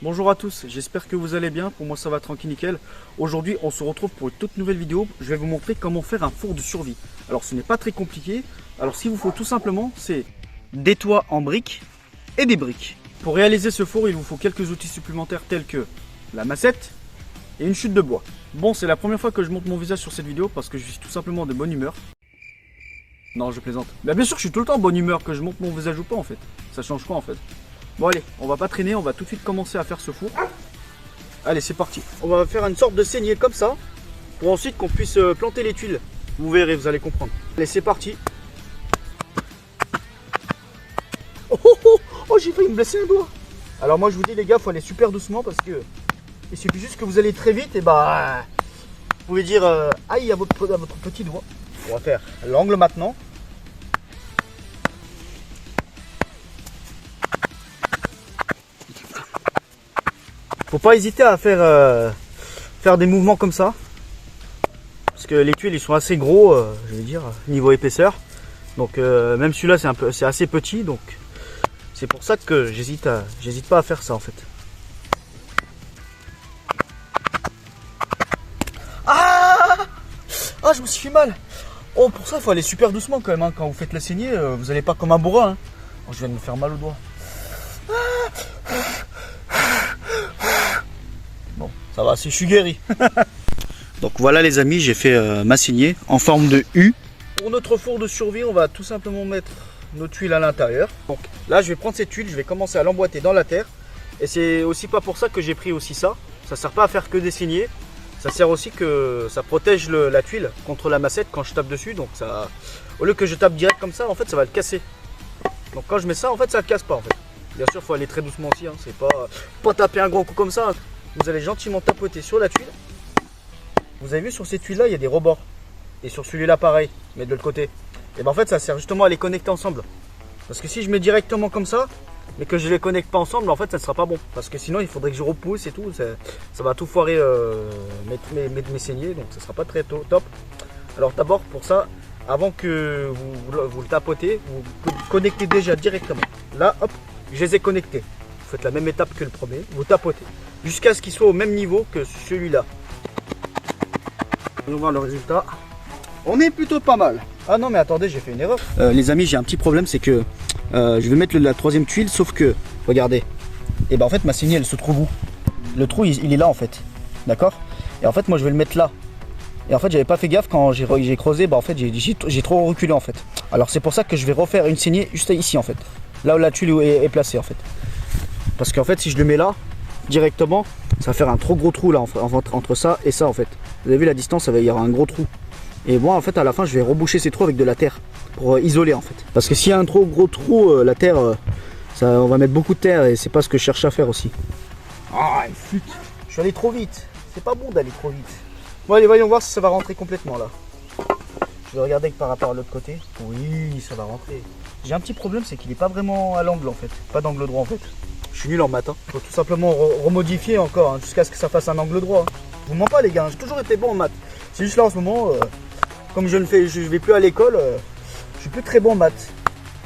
Bonjour à tous, j'espère que vous allez bien, pour moi ça va tranquille nickel. Aujourd'hui on se retrouve pour une toute nouvelle vidéo, je vais vous montrer comment faire un four de survie. Alors ce n'est pas très compliqué, alors ce qu'il vous faut tout simplement c'est des toits en briques et des briques. Pour réaliser ce four il vous faut quelques outils supplémentaires tels que la massette et une chute de bois. Bon, c'est la première fois que je montre mon visage sur cette vidéo parce que je suis tout simplement de bonne humeur. Non, je plaisante. Mais bien sûr, je suis tout le temps en bonne humeur, que je montre mon visage ou pas en fait. Ça change quoi en fait? Bon allez, on va pas traîner, on va tout de suite commencer à faire ce four. Allez, c'est parti. On va faire une sorte de saignée comme ça, pour ensuite qu'on puisse planter les tuiles. Vous verrez, vous allez comprendre. Allez, c'est parti. Oh, j'ai failli me blesser un doigt. Alors moi je vous dis les gars, faut aller super doucement parce que il suffit juste que vous allez très vite et bah vous pouvez dire aïe à votre petit doigt. On va faire l'angle maintenant. Faut pas hésiter à faire des mouvements comme ça. Parce que les tuiles ils sont assez gros, je vais dire, niveau épaisseur. Donc même celui-là c'est assez petit, donc c'est pour ça que j'hésite pas à faire ça en fait. Ah, je me suis fait mal. Oh, pour ça il faut aller super doucement quand même hein. Quand vous faites la saignée, vous n'allez pas comme un bourrin hein. Oh, je viens de me faire mal au doigt. Bon, ça va, je suis guéri. Donc voilà les amis, j'ai fait ma saignée en forme de U. Pour notre four de survie, on va tout simplement mettre nos tuiles à l'intérieur. Donc là je vais prendre ces tuiles, je vais commencer à l'emboîter dans la terre. Et c'est aussi pas pour ça que j'ai pris aussi ça. Ça sert pas à faire que des saignées. Ça sert aussi que ça protège la tuile contre la massette quand je tape dessus. Donc ça, au lieu que je tape direct comme ça, en fait ça va le casser. Donc quand je mets ça, en fait ça ne casse pas en fait. Bien sûr il faut aller très doucement aussi, hein. C'est pas taper un gros coup comme ça. Vous allez gentiment tapoter sur la tuile. Vous avez vu sur ces tuiles là il y a des rebords. Et sur celui-là pareil, mais de l'autre côté. Et ben en fait ça sert justement à les connecter ensemble. Parce que si je mets directement comme ça, mais que je les connecte pas ensemble, en fait ça ne sera pas bon. Parce que sinon il faudrait que je repousse et tout. Ça va tout foirer mes saignées, donc ça sera pas très top. Alors d'abord pour ça, avant que vous le tapotez, vous connectez déjà directement. Là hop, je les ai connectés. Vous faites la même étape que le premier, vous tapotez. Jusqu'à ce qu'il soit au même niveau que celui-là. On va voir le résultat. On est plutôt pas mal. Ah non mais attendez, j'ai fait une erreur. Les amis, j'ai un petit problème, c'est que je vais mettre la troisième tuile, sauf que, regardez, et ben en fait ma saignée elle se trouve où? Le trou il est là en fait, d'accord? Et en fait moi je vais le mettre là. Et en fait j'avais pas fait gaffe quand j'ai creusé, bah en fait j'ai trop reculé en fait. Alors c'est pour ça que je vais refaire une saignée juste ici en fait. Là où la tuile est placée en fait. Parce qu'en fait si je le mets là, directement, ça va faire un trop gros trou là entre ça et ça en fait. Vous avez vu la distance, il y aura un gros trou. Et moi en fait à la fin je vais reboucher ces trous avec de la terre pour isoler en fait. Parce que s'il y a un trop gros trou, la terre, on va mettre beaucoup de terre et c'est pas ce que je cherche à faire aussi. Ah il flûte. Je suis allé trop vite. C'est pas bon d'aller trop vite. Bon allez voyons voir si ça va rentrer complètement là. Je vais regarder par rapport à l'autre côté. Oui ça va rentrer. J'ai un petit problème, c'est qu'il n'est pas vraiment à l'angle en fait. Pas d'angle droit en fait. Je suis nul en maths. Il faut tout simplement remodifier encore jusqu'à ce que ça fasse un angle droit. Je vous mens pas les gars, j'ai toujours été bon en maths. C'est juste là en ce moment, comme je vais plus à l'école, je suis plus très bon en maths.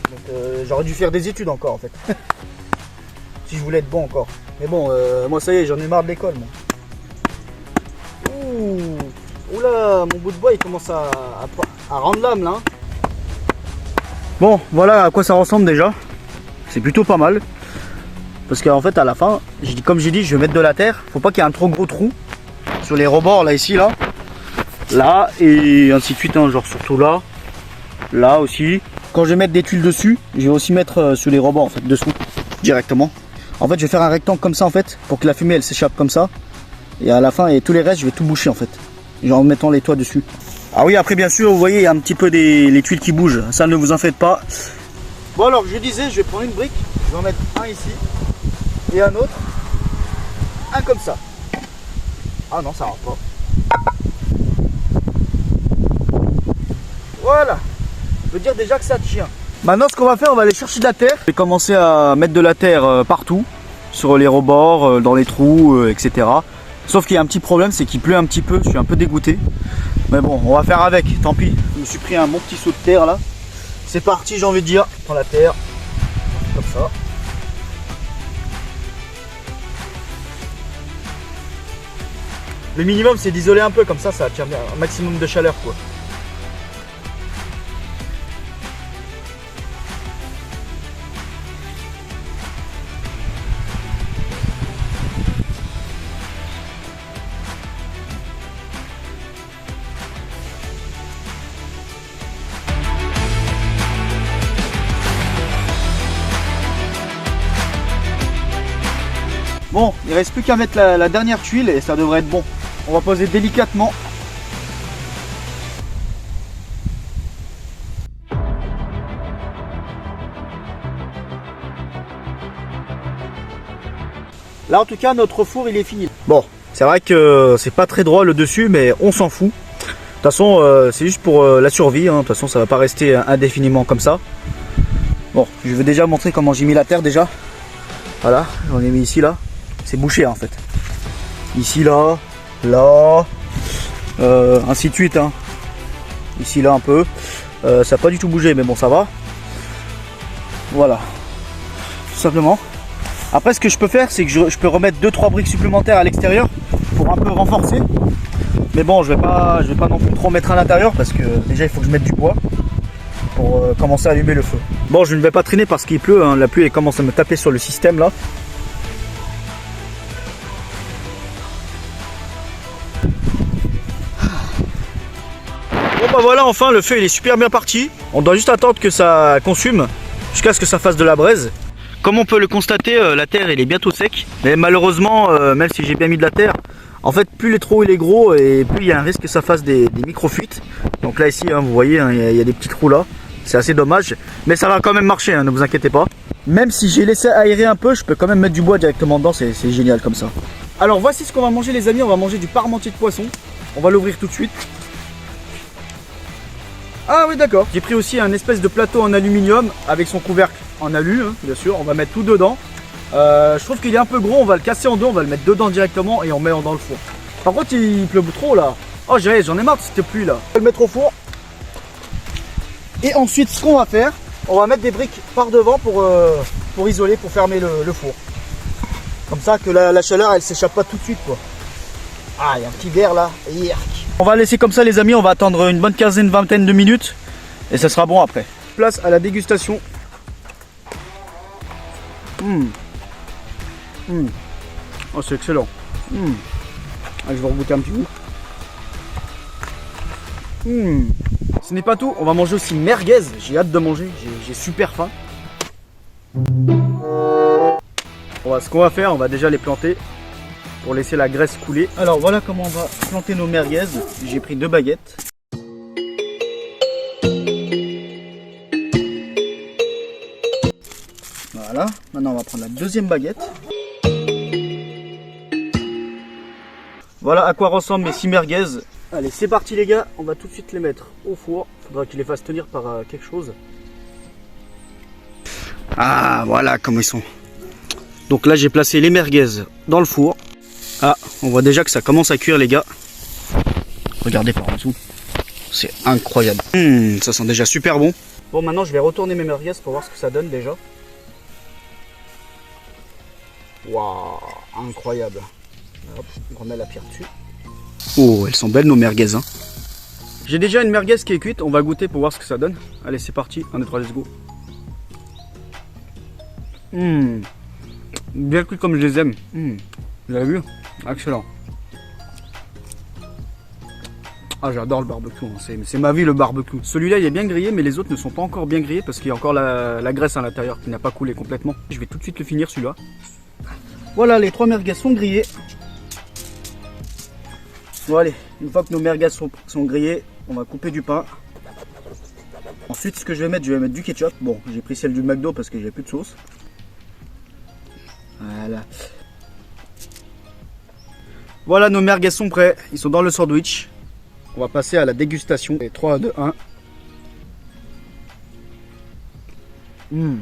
Donc j'aurais dû faire des études encore en fait. Si je voulais être bon encore. Mais bon, moi ça y est, j'en ai marre de l'école moi. Ouh là, mon bout de bois il commence à rendre l'âme là. Bon, voilà à quoi ça ressemble déjà. C'est plutôt pas mal. Parce qu'en fait à la fin, comme j'ai dit, je vais mettre de la terre. Faut pas qu'il y ait un trop gros trou sur les rebords là, ici, là et ainsi de suite, hein, genre surtout là aussi. Quand je vais mettre des tuiles dessus, je vais aussi mettre sur les rebords en fait, dessous, directement. En fait je vais faire un rectangle comme ça en fait, pour que la fumée elle s'échappe comme ça. Et à la fin, et tous les restes je vais tout boucher en fait, genre en mettant les toits dessus. Ah oui, après bien sûr vous voyez il y a un petit peu les tuiles qui bougent, ça ne vous en faites pas. Bon alors je disais, je vais prendre une brique, je vais en mettre un ici et un autre, un comme ça. Ah non, ça rentre pas. Voilà. Je veux dire déjà que ça tient. Maintenant, ce qu'on va faire, on va aller chercher de la terre. Je vais commencer à mettre de la terre partout. Sur les rebords, dans les trous, etc. Sauf qu'il y a un petit problème, c'est qu'il pleut un petit peu. Je suis un peu dégoûté. Mais bon, on va faire avec, tant pis. Je me suis pris un bon petit saut de terre là. C'est parti, j'ai envie de dire. Je prends la terre. Comme ça. Le minimum c'est d'isoler un peu, comme ça attire un maximum de chaleur quoi. Bon, il reste plus qu'à mettre la dernière tuile et ça devrait être bon. On va poser délicatement. Là en tout cas notre four il est fini. Bon, c'est vrai que c'est pas très droit le dessus mais on s'en fout. De toute façon c'est juste pour la survie, hein. De toute façon ça va pas rester indéfiniment comme ça. Bon, je vais déjà montrer comment j'ai mis la terre déjà. Voilà, j'en ai mis ici là. C'est bouché en fait. Ici là, là, ainsi de suite. Hein. Ici là un peu. Ça n'a pas du tout bougé mais bon ça va. Voilà. Tout simplement. Après ce que je peux faire c'est que je peux remettre 2-3 briques supplémentaires à l'extérieur pour un peu renforcer. Mais bon je vais pas non plus trop mettre à l'intérieur parce que déjà il faut que je mette du bois pour commencer à allumer le feu. Bon je ne vais pas traîner parce qu'il pleut, hein. La pluie elle commence à me taper sur le système là. Bon bah voilà, enfin le feu il est super bien parti. On doit juste attendre que ça consume jusqu'à ce que ça fasse de la braise. Comme on peut le constater, la terre il est bientôt sec. Mais malheureusement, même si j'ai bien mis de la terre, en fait plus les trous il est gros et plus il y a un risque que ça fasse des micro-fuites. Donc là ici, hein, vous voyez, hein, il y a des petits trous là. C'est assez dommage. Mais ça va quand même marcher, hein, ne vous inquiétez pas. Même si j'ai laissé aérer un peu, je peux quand même mettre du bois directement dedans, c'est génial comme ça. Alors voici ce qu'on va manger les amis, on va manger du parmentier de poisson. On va l'ouvrir tout de suite. Ah oui d'accord. J'ai pris aussi un espèce de plateau en aluminium avec son couvercle en alu, hein, bien sûr. On va mettre tout dedans. Je trouve qu'il est un peu gros, on va le casser en deux, on va le mettre dedans directement et on met dans le four. Par contre il pleut trop là. Oh j'en ai marre de cette pluie là. On va le mettre au four. Et ensuite ce qu'on va faire, on va mettre des briques par devant pour isoler, pour fermer le four. Comme ça que la chaleur elle s'échappe pas tout de suite quoi. Ah il y a un petit verre là. Yerk. On va laisser comme ça les amis, on va attendre une bonne vingtaine de minutes et ça sera bon après. Place à la dégustation. Oh c'est excellent. Ah, je vais regoûter un petit coup. Ce n'est pas tout, on va manger aussi merguez. J'ai hâte de manger, j'ai super faim. Ce qu'on va faire, on va déjà les planter pour laisser la graisse couler. Alors voilà comment on va planter nos merguez. J'ai pris 2 baguettes. Voilà, maintenant on va prendre la deuxième baguette. Voilà à quoi ressemblent mes 6 merguez. Allez c'est parti les gars, on va tout de suite les mettre au four. Faudra qu'il les fasse tenir par quelque chose. Ah voilà comment ils sont. Donc là j'ai placé les merguez dans le four. Ah, on voit déjà que ça commence à cuire les gars. Regardez par en dessous. C'est incroyable. Ça sent déjà super bon. Bon maintenant je vais retourner mes merguez pour voir ce que ça donne déjà. Waouh, incroyable. Hop, on remet la pierre dessus. Oh, elles sont belles nos merguez hein. J'ai déjà une merguez qui est cuite, on va goûter pour voir ce que ça donne. Allez c'est parti, 1, 2, 3, let's go. Bien cuit comme je les aime. Vous avez vu? Excellent. Ah j'adore le barbecue, hein. C'est ma vie le barbecue. Celui-là il est bien grillé mais les autres ne sont pas encore bien grillés parce qu'il y a encore la graisse à l'intérieur qui n'a pas coulé complètement. Je vais tout de suite le finir celui-là. Voilà les 3 merguez sont grillées. Bon allez, une fois que nos merguez sont grillées, on va couper du pain. Ensuite ce que je vais mettre du ketchup. Bon j'ai pris celle du McDo parce que j'ai plus de sauce. Voilà. Voilà nos merguez sont prêts, ils sont dans le sandwich. On va passer à la dégustation. 3, 2, 1.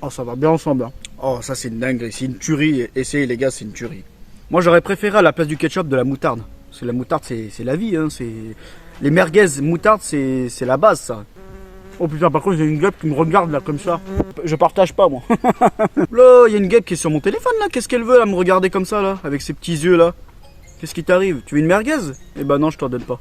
Oh ça va bien ensemble hein. Oh ça c'est une dinguerie, c'est une tuerie. Essayez les gars, c'est une tuerie. Moi j'aurais préféré à la place du ketchup de la moutarde. Parce que la moutarde c'est la vie hein. Les merguez moutarde c'est la base ça. Oh putain par contre j'ai une guêpe qui me regarde là comme ça. Je partage pas moi. Là il y a une guêpe qui est sur mon téléphone là. Qu'est-ce qu'elle veut là me regarder comme ça là. Avec ses petits yeux là. Qu'est-ce qui t'arrive? Tu veux une merguez? Eh ben non, je t'en donne pas.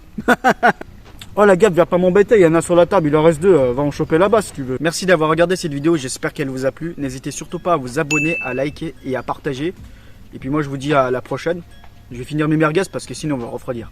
Oh la Gab, viens pas m'embêter, il y en a sur la table, il en reste 2, va en choper là-bas si tu veux. Merci d'avoir regardé cette vidéo, j'espère qu'elle vous a plu. N'hésitez surtout pas à vous abonner, à liker et à partager. Et puis moi je vous dis à la prochaine. Je vais finir mes merguez parce que sinon on va refroidir.